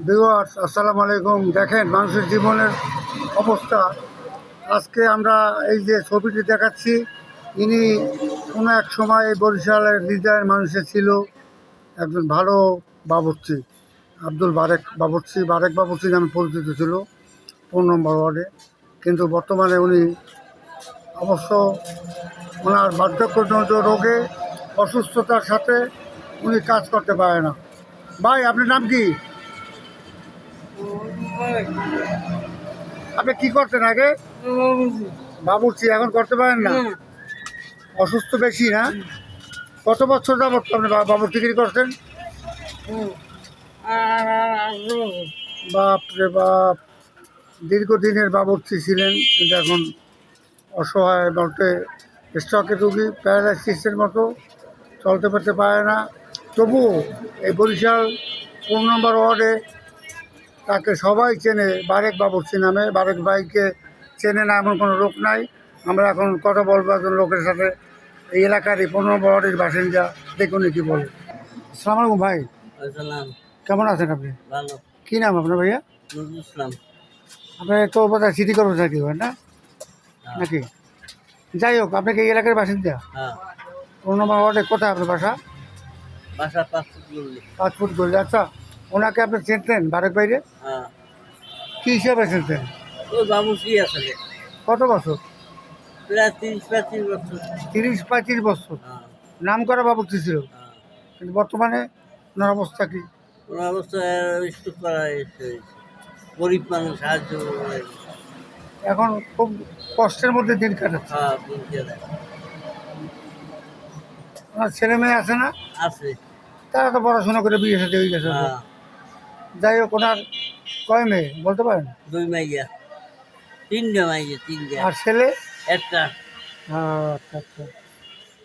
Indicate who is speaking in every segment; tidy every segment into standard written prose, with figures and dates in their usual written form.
Speaker 1: Viewers আসসালামু আলাইকুম। দেখেন মানুষের জীবনের অবস্থা। আজকে আমরা এই যে ছবিটি দেখাচ্ছি, ইনি কোনো এক সময় এই বরিশালের হৃদয়ের মানুষের ছিল একজন ভালো বাবুর্চি, আব্দুল বারেক বাবুর্চি নামে পরিচিত ছিল 15 নম্বর ওয়ার্ডে। কিন্তু বর্তমানে উনি অবশ্য ওনার বার্ধক্যজনিত রোগে অসুস্থতার সাথে উনি কাজ করতে পারে না। ভাই, আপনার নাম কি? আপনি কি করতেন আগে? বাবুর্চি। এখন করতে পারেন না? অসুস্থ বেশি না? কত বছর যাবত আপনি বাবুর্চিগিরি করতেন? বাপ রে বাপ, দীর্ঘদিনের বাবুর্চি ছিলেন, কিন্তু এখন অসহায় বলতে স্ট্রোকের রুগী, প্যারালাইসিসের মতো, চলতে ফিরতে পারে না। তবুও এই বরিশাল 15 নম্বর ওয়ার্ডে তাকে সবাই চেনে বারেক বাবুর্চি নামে। বারেক ভাইকে চেনে না এমন কোনো লোক নাই। আমরা এখন কথা বলবো একজন লোকের সাথে, এই এলাকারই 15 নম্বর ওয়ার্ডের বাসিন্দা। দেখুন কি বলে। আসসালামু আলাইকুম ভাই। কেমন আছেন আপনি?
Speaker 2: ভালো।
Speaker 1: কী নাম আপনার ভাইয়া?
Speaker 2: নজরুল ইসলাম।
Speaker 1: আপনি তো বোধহয় সিটি কর্মচারী হয় না নাকি? যাই হোক, আপনি কি এই এলাকার বাসিন্দা?
Speaker 2: হ্যাঁ।
Speaker 1: 15 নম্বর ওয়ার্ডে কোথায় আপনার বাসা?
Speaker 2: বাসা 5 ফুট গলি।
Speaker 1: 5 ফুট গলি। আচ্ছা, ওনাকে আপনি চিনতেন বারেক ভাইরে?
Speaker 2: হ্যাঁ।
Speaker 1: কী হিসাবে চিনতেন?
Speaker 2: ও বাবুর্চি আসলে
Speaker 1: কত বছর?
Speaker 2: প্রায় 30-35 বছর।
Speaker 1: 30-35 বছর
Speaker 2: হ্যাঁ।
Speaker 1: নাম করা বাবুর্চি ছিল।
Speaker 2: হ্যাঁ।
Speaker 1: কিন্তু বর্তমানে ওনার অবস্থা কি?
Speaker 2: ওনার অবস্থা স্ট্রোক করা হয়েছে। গরিব মানুষ, সাহায্য করে।
Speaker 1: এখন খুব কষ্টের মধ্যে দিন কাটাচ্ছে।
Speaker 2: হ্যাঁ, বুঝতে দেয়।
Speaker 1: ওনার ছেলে মেয়ে আছে না?
Speaker 2: আছে।
Speaker 1: তারা তো পড়াশোনা করে বিয়ে সাথে হয়ে গেছে।
Speaker 2: হ্যাঁ।
Speaker 1: যাই হোক, ওনার কয় মেয়ে বলতে পারেন?
Speaker 2: 2 মাইয়া। 3টে মাইয়া, 3টে।
Speaker 1: আর ছেলে?
Speaker 2: একটা।
Speaker 1: আচ্ছা আচ্ছা,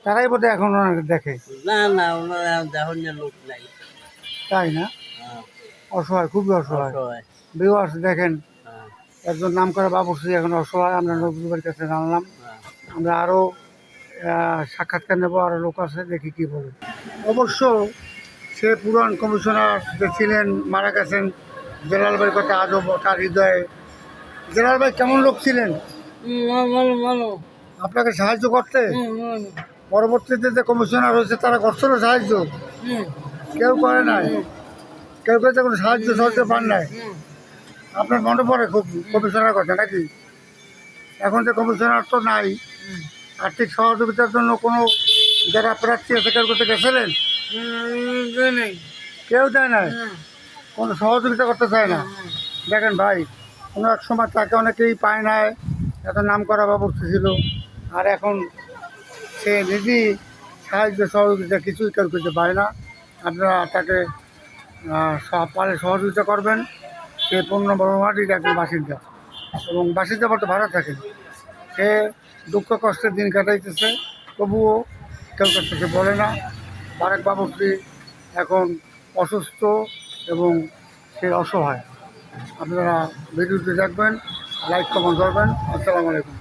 Speaker 1: তারাই বোধহয় এখন ওনাকে দেখে।
Speaker 2: না না, ওনার দেখার লোক নাই।
Speaker 1: তাই না?
Speaker 2: হ্যাঁ।
Speaker 1: অসহায়, খুবই অসহায়।
Speaker 2: অসহায়।
Speaker 1: ভিউয়ার্স দেখেন,
Speaker 2: হ্যাঁ।
Speaker 1: একজন নাম করা বাবুর্চি এখন অসহায়। আমরা নজরুলের কাছে জানলাম।
Speaker 2: হ্যাঁ।
Speaker 1: আমরা আরও সাক্ষাৎকার নেবো, আরও লোক আছে, দেখি কী বলে। অবশ্য সে পুরান কমিশনার যে ছিলেন, মারা গেছেন, জেলাল ভাইয়ের কথা আজও তার হৃদয়ে। জেলাল ভাই কেমন লোক ছিলেন?
Speaker 2: ভালো ভালো।
Speaker 1: আপনাকে সাহায্য করতে? পরবর্তীতে যে কমিশনার হয়েছে তারা করছিল সাহায্য? কেউ করে নাই? কেউ কেউ কোনো সাহায্য সহযোগিতা পান নাই? আপনার মনে পড়ে খুব কমিশনার কথা নাকি? এখন যে কমিশনার তো নাই, আর্থিক সহযোগিতার জন্য কোনো যারা প্রার্থী আছে কেউ করতে গেছিলেন? কেউ দেয় নাই, কোনো সহযোগিতা করতে চায় না। দেখেন ভাই, কোনো এক সময় তাকে অনেকেই পায় নাই, এত নাম করা বাবুর্চি ছিল। আর এখন সে নিজেই সাহায্য সহযোগিতা কিছুই কেউ করতে পারে না। আপনারা তাকে পারে সহযোগিতা করবেন। সে 15 নম্বর ওয়ার্ডের একজন বাসিন্দা, এবং বাসিন্দা বলতে ভাড়া থাকেন। সে দুঃখ কষ্টের দিন কাটাইতেছে, তবুও কেউ কাছ থেকে বলে না। বারেক বাবুর্চি এখন অসুস্থ এবং সে অসহায়। আপনারা ভিডিওটি দেখবেন, লাইক কমেন্ট করবেন। আসসালামু আলাইকুম।